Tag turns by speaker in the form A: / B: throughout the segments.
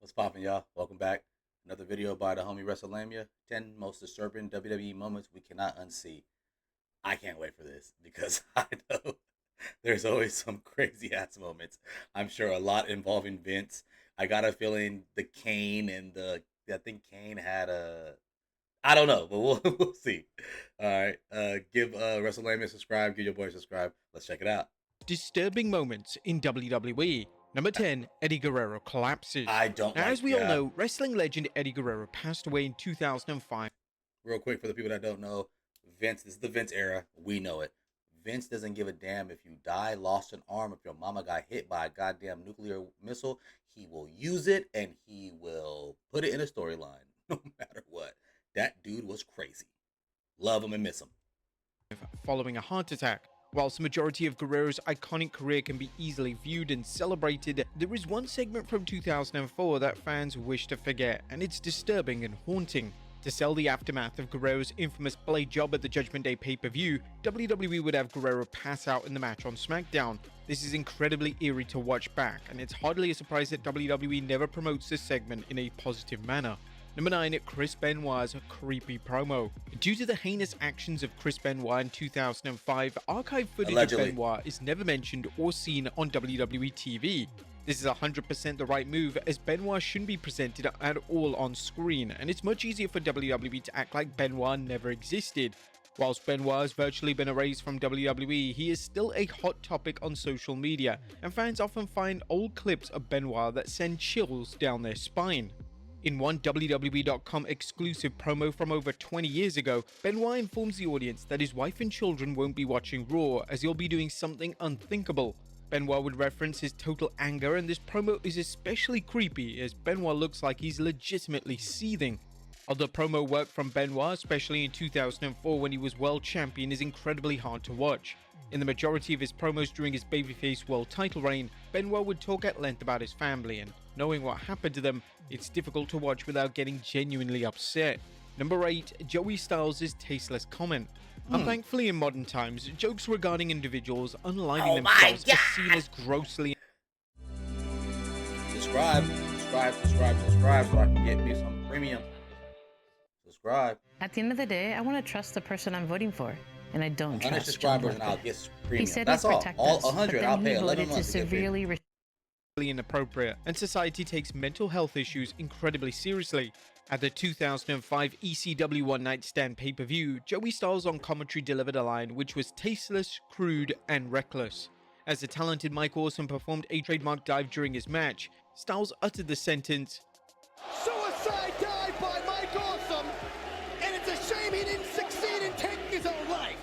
A: What's poppin', y'all? Welcome back. Another video by the homie WrestleLamia. 10 most disturbing WWE moments we cannot unsee. I can't wait for this because I know there's always some crazy ass moments. I'm sure a lot involving Vince. I got a feeling the Kane and I think Kane had a. I don't know, but we'll see. All right. Give WrestleLamia a subscribe. Give your boy a subscribe. Let's check it out.
B: Disturbing moments in WWE. Number 10, Eddie Guerrero collapses.
A: I don't
B: Now,
A: like,
B: as we all
A: yeah.
B: know, wrestling legend Eddie Guerrero passed away in 2005.
A: Real quick for the people that don't know, Vince, this is the Vince era. We know it. Vince doesn't give a damn if you die, lost an arm, if your mama got hit by a goddamn nuclear missile. He will use it and he will put it in a storyline, no matter what. That dude was crazy. Love him and miss him.
B: Following a heart attack. Whilst the majority of Guerrero's iconic career can be easily viewed and celebrated, there is one segment from 2004 that fans wish to forget, and it's disturbing and haunting. To sell the aftermath of Guerrero's infamous blade job at the Judgment Day pay-per-view, WWE would have Guerrero pass out in the match on SmackDown. This is incredibly eerie to watch back, and it's hardly a surprise that WWE never promotes this segment in a positive manner. Number 9, Chris Benoit's creepy promo. Due to the heinous actions of Chris Benoit in 2005, archive footage
A: Allegedly.
B: of Benoit is never mentioned or seen on WWE TV. This is 100% the right move, as Benoit shouldn't be presented at all on screen, and it's much easier for WWE to act like Benoit never existed. Whilst Benoit has virtually been erased from WWE, he is still a hot topic on social media, and fans often find old clips of Benoit that send chills down their spine. In one WWE.com exclusive promo from over 20 years ago, Benoit informs the audience that his wife and children won't be watching Raw as he'll be doing something unthinkable. Benoit would reference his total anger, and this promo is especially creepy as Benoit looks like he's legitimately seething. Other promo work from Benoit, especially in 2004 when he was world champion, is incredibly hard to watch. In the majority of his promos during his babyface world title reign, Benoit would talk at length about his family, and knowing what happened to them, it's difficult to watch without getting genuinely upset. Number 8, Joey Styles' tasteless comment. Thankfully in modern times, jokes regarding individuals unaliving themselves are seen as grossly
A: Subscribe so I can get me some premium. Subscribe.
C: At the end of the day, I want to trust the person I'm voting for, and I don't
A: 100
C: trust
A: subscribers
C: John
A: and I'll
C: Lithgow.
A: get
C: He
A: premium.
C: said
A: That's
C: he'd
A: all.
C: protect
A: All
C: us,
A: 100.
C: but
A: I'll
C: then
A: pay
C: he
A: 11
C: voted to
A: months to get premium.
C: severely
B: inappropriate, and society takes mental health issues incredibly seriously. At the 2005 ECW One Night Stand pay-per-view, Joey Styles on commentary delivered a line which was tasteless, crude, and reckless. As the talented Mike Awesome performed a trademark dive during his match, Styles uttered the sentence,
D: Suicide dive by Mike Awesome, and it's a shame he didn't succeed in taking his own life.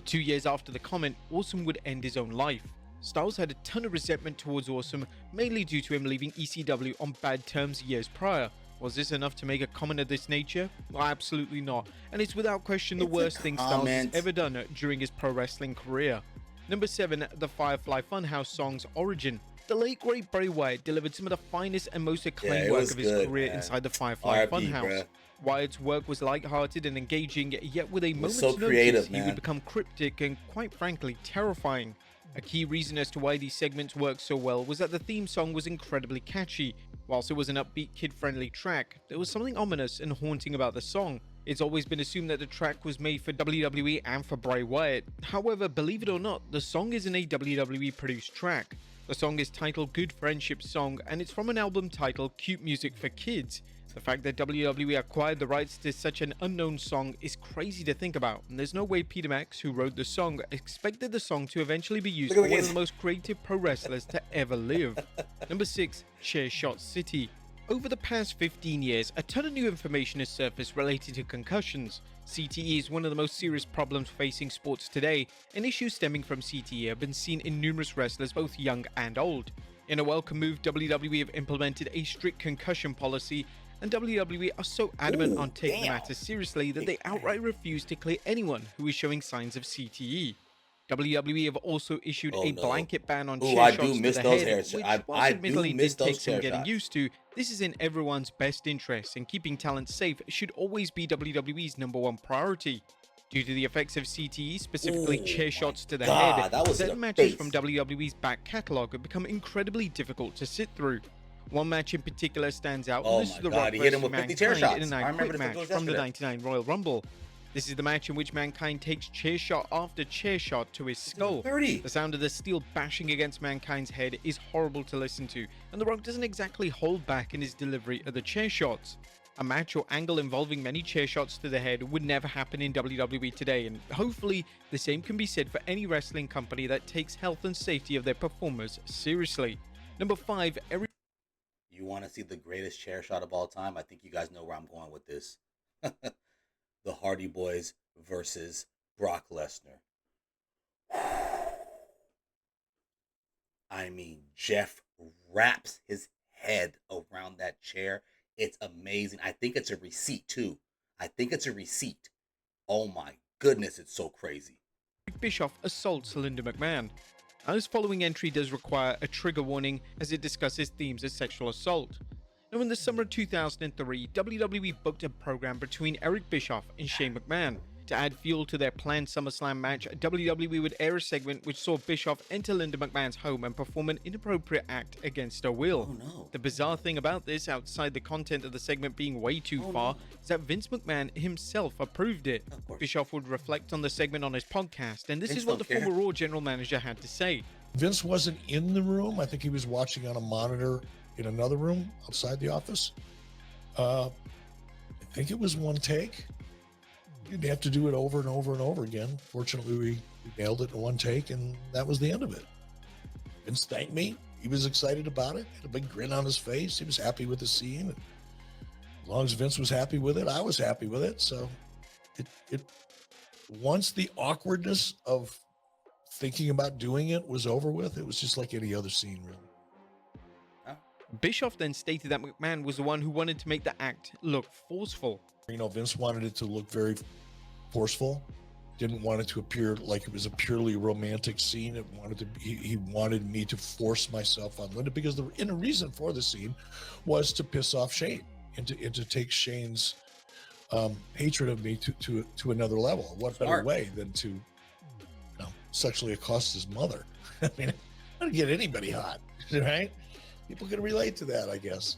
B: 2 years after the comment, Awesome would end his own life. Styles had a ton of resentment towards Awesome, mainly due to him leaving ECW on bad terms years prior. Was this enough to make a comment of this nature? Well, absolutely not, and it's without question the
A: It's a
B: worst thing Styles has
A: comment.
B: ever done during his pro wrestling career. Number 7, the Firefly Funhouse song's origin. The late great Bray Wyatt delivered some of the finest and most acclaimed
A: it
B: work
A: was
B: of his
A: good,
B: career
A: man.
B: inside the Firefly
A: RIP,
B: Funhouse.
A: bruh.
B: Wyatt's work was light-hearted and engaging, yet with a
A: was
B: moment's
A: so creative,
B: notice, he
A: man.
B: would become cryptic and, quite frankly, terrifying. A key reason as to why these segments worked so well was that the theme song was incredibly catchy. Whilst it was an upbeat, kid-friendly track, there was something ominous and haunting about the song. It's always been assumed that the track was made for WWE and for Bray Wyatt. However, believe it or not, the song isn't a WWE-produced track. The song is titled Good Friendship Song, and it's from an album titled Cute Music for Kids. The fact that WWE acquired the rights to such an unknown song is crazy to think about, and there's no way Peter Max, who wrote the song, expected the song to eventually be used
A: Look
B: for
A: at
B: one of
A: this.
B: the most creative pro wrestlers to ever live. Number 6, Chairshot City. Over the past 15 years, a ton of new information has surfaced related to concussions. CTE is one of the most serious problems facing sports today, and issues stemming from CTE have been seen in numerous wrestlers both young and old. In a welcome move, WWE have implemented a strict concussion policy, and WWE are so adamant on taking the matter seriously that they outright refuse to clear anyone who is showing signs of CTE. WWE have also issued
A: Oh,
B: a
A: no.
B: blanket ban on
A: Ooh,
B: chair
A: I
B: shots
A: do
B: to
A: miss
B: the
A: those
B: head,
A: hair
B: which,
A: shots.
B: whilst
A: I do
B: admittedly
A: miss
B: did take
A: those
B: some
A: chair
B: getting
A: shots.
B: used to, this is in everyone's best interest, and keeping talent safe should always be WWE's #1 priority. Due to the effects of CTE, specifically
A: Ooh,
B: chair
A: my
B: shots to the
A: God,
B: head,
A: that was in
B: certain
A: the
B: matches
A: face.
B: from WWE's back catalogue have become incredibly difficult to sit through. One match in particular stands out,
A: Oh
B: and this
A: my
B: is The
A: God,
B: Rock
A: he hit him
B: versus
A: with 50 chair
B: Mankind in a
A: shots. I
B: Now
A: remember
B: Quit
A: this like it
B: match
A: was
B: from the
A: yesterday.
B: 99 Royal Rumble. This is the match in which Mankind takes chair shot after chair shot to his skull.
A: 30.
B: The sound of the steel bashing against Mankind's head is horrible to listen to, and The Rock doesn't exactly hold back in his delivery of the chair shots. A match or angle involving many chair shots to the head would never happen in WWE today, and hopefully the same can be said for any wrestling company that takes health and safety of their performers seriously. Number 5, Eric.
A: You want to see the greatest chair shot of all time? I think you guys know where I'm going with this. The Hardy Boys versus Brock Lesnar. I mean, Jeff wraps his head around that chair. It's amazing. I think it's a receipt too. I think it's a receipt. Oh my goodness, it's so crazy.
B: Bischoff assaults Linda McMahon. Now, this following entry does require a trigger warning as it discusses themes of sexual assault. Now, in the summer of 2003, WWE booked a program between Eric Bischoff and Shane McMahon. To add fuel to their planned SummerSlam match, WWE would air a segment which saw Bischoff enter Linda McMahon's home and perform an inappropriate act against her will.
A: Oh no.
B: The bizarre thing about this, outside the content of the segment being way too far, is that Vince McMahon himself approved it.
A: Of course.
B: Bischoff would reflect on the segment on his podcast, and this
A: Vince
B: is what the
A: don't care.
B: former Raw general manager had to say.
E: Vince wasn't in the room. I think he was watching on a monitor in another room outside the office. I think it was one take. You'd have to do it over and over and over again. Fortunately, we nailed it in one take, and that was the end of it. Vince thanked me. He was excited about it. Had a big grin on his face. He was happy with the scene. And as long as Vince was happy with it, I was happy with it. So it once the awkwardness of thinking about doing it was over with, it was just like any other scene, really.
B: Bischoff then stated that McMahon was the one who wanted to make the act look forceful.
E: You know, Vince wanted it to look very forceful. Didn't want it to appear like it was a purely romantic scene. It wanted to. He wanted me to force myself on Linda because the reason for the scene was to piss off Shane and to take Shane's hatred of me to another level. What better way than to sexually accost his mother? I mean, I don't get anybody hot, right? People can relate to that, I guess.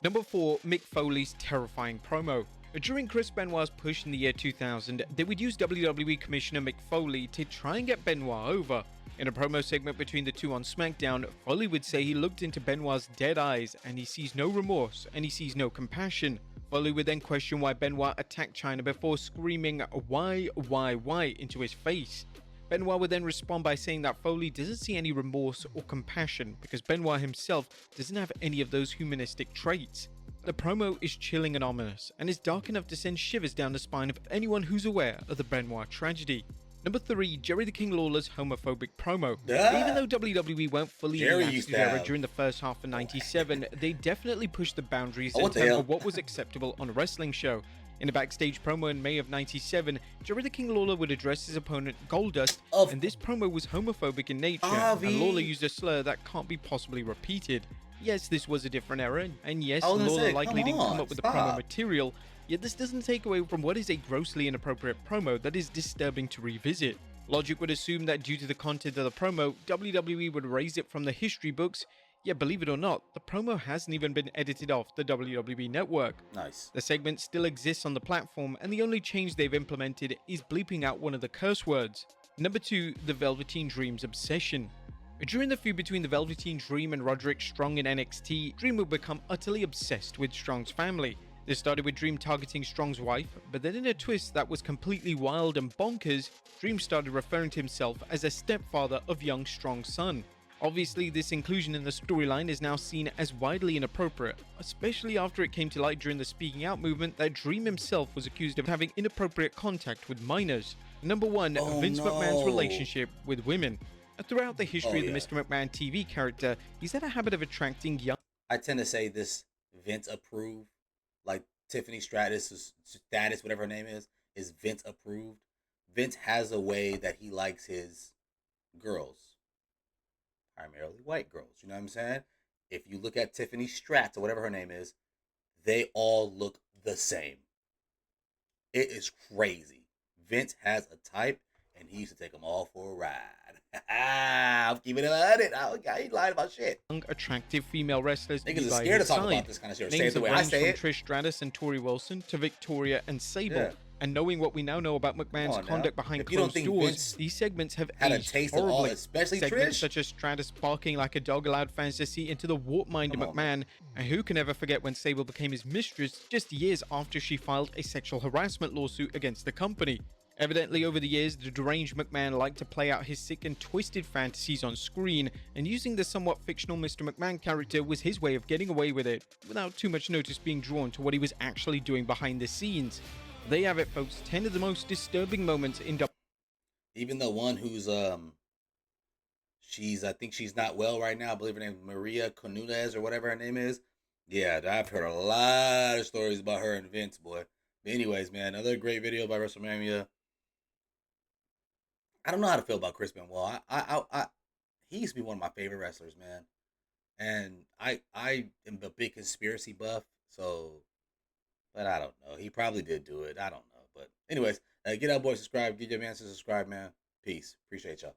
B: Number 4, Mick Foley's terrifying promo. During Chris Benoit's push in the year 2000, they would use WWE Commissioner Mick Foley to try and get Benoit over. In a promo segment between the two on SmackDown, Foley would say he looked into Benoit's dead eyes and he sees no remorse and he sees no compassion. Foley would then question why Benoit attacked China before screaming why into his face. Benoit would then respond by saying that Foley doesn't see any remorse or compassion because Benoit himself doesn't have any of those humanistic traits. The promo is chilling and ominous and is dark enough to send shivers down the spine of anyone who's aware of the Benoit tragedy. Number 3, Jerry the King Lawler's homophobic promo. Even though WWE weren't fully in the Attitude Era during the first half of '97, they definitely pushed the boundaries in terms of what was acceptable on a wrestling show. In a backstage promo in May of '97, Jerry the King Lawler would address his opponent Goldust, and this promo was homophobic in nature, and Lawler used a slur that can't be possibly repeated. Yes, this was a different era, and yes, Lawler likely didn't come up with the promo material, yet this doesn't take away from what is a grossly inappropriate promo that is disturbing to revisit. Logic would assume that due to the content of the promo, WWE would erase it from the history books, yet believe it or not, the promo hasn't even been edited off the WWE network.
A: Nice.
B: The segment still exists on the platform, and the only change they've implemented is bleeping out one of the curse words. Number 2, the Velveteen Dream's obsession. During the feud between the Velveteen Dream and Roderick Strong in NXT, Dream would become utterly obsessed with Strong's family. This started with Dream targeting Strong's wife, but then in a twist that was completely wild and bonkers, Dream started referring to himself as a stepfather of young Strong's son. Obviously, this inclusion in the storyline is now seen as widely inappropriate, especially after it came to light during the speaking out movement that Dream himself was accused of having inappropriate contact with minors. Number 1, Vince McMahon's relationship with women. Throughout the history of the Mr. McMahon TV character, he's had a habit of attracting young...
A: I tend to say this Vince approved, like Tiffany Status, whatever her name is Vince approved. Vince has a way that he likes his girls, primarily white girls, you know what I'm saying? If you look at Tiffany Stratz or whatever her name is, they all look the same. It is crazy. Vince has a type. and he used to take them all for a ride. I'm keeping it 100. I ain't lying about shit.
B: Young, attractive female wrestlers to be
A: Niggas are
B: by
A: scared to
B: his
A: talk
B: side.
A: about this kind of shit. Or say it
B: Names
A: the
B: have
A: way I
B: ranged
A: say
B: from
A: it.
B: Trish Stratus and Tori Wilson to Victoria and Sable.
A: Yeah.
B: And knowing what we now know about McMahon's
A: on now.
B: conduct behind
A: If you don't
B: closed
A: think
B: doors,
A: Vince
B: these segments have
A: had a
B: aged
A: taste of all,
B: horribly.
A: especially
B: Segments
A: Trish?
B: such as Stratus barking like a dog allowed fans to see into the warped mind of
A: Come on,
B: McMahon, and who can ever forget when Sable became his mistress just years after she filed a sexual harassment lawsuit against the company. Evidently, over the years, the deranged McMahon liked to play out his sick and twisted fantasies on screen, and using the somewhat fictional Mr. McMahon character was his way of getting away with it, without too much notice being drawn to what he was actually doing behind the scenes. There you have it, folks. 10 of the most disturbing moments in WWE.
A: Even the one who's I think she's not well right now. I believe her name is Maria Canunez or whatever her name is. Yeah, I've heard a lot of stories about her and Vince, boy. But anyways, man, another great video by WrestleMania. I don't know how to feel about Chris Benoit. He used to be one of my favorite wrestlers, man. And I am a big conspiracy buff, so, but I don't know. He probably did do it. I don't know. But anyways, get out, boys, subscribe. Get your man to subscribe, man. Peace. Appreciate y'all.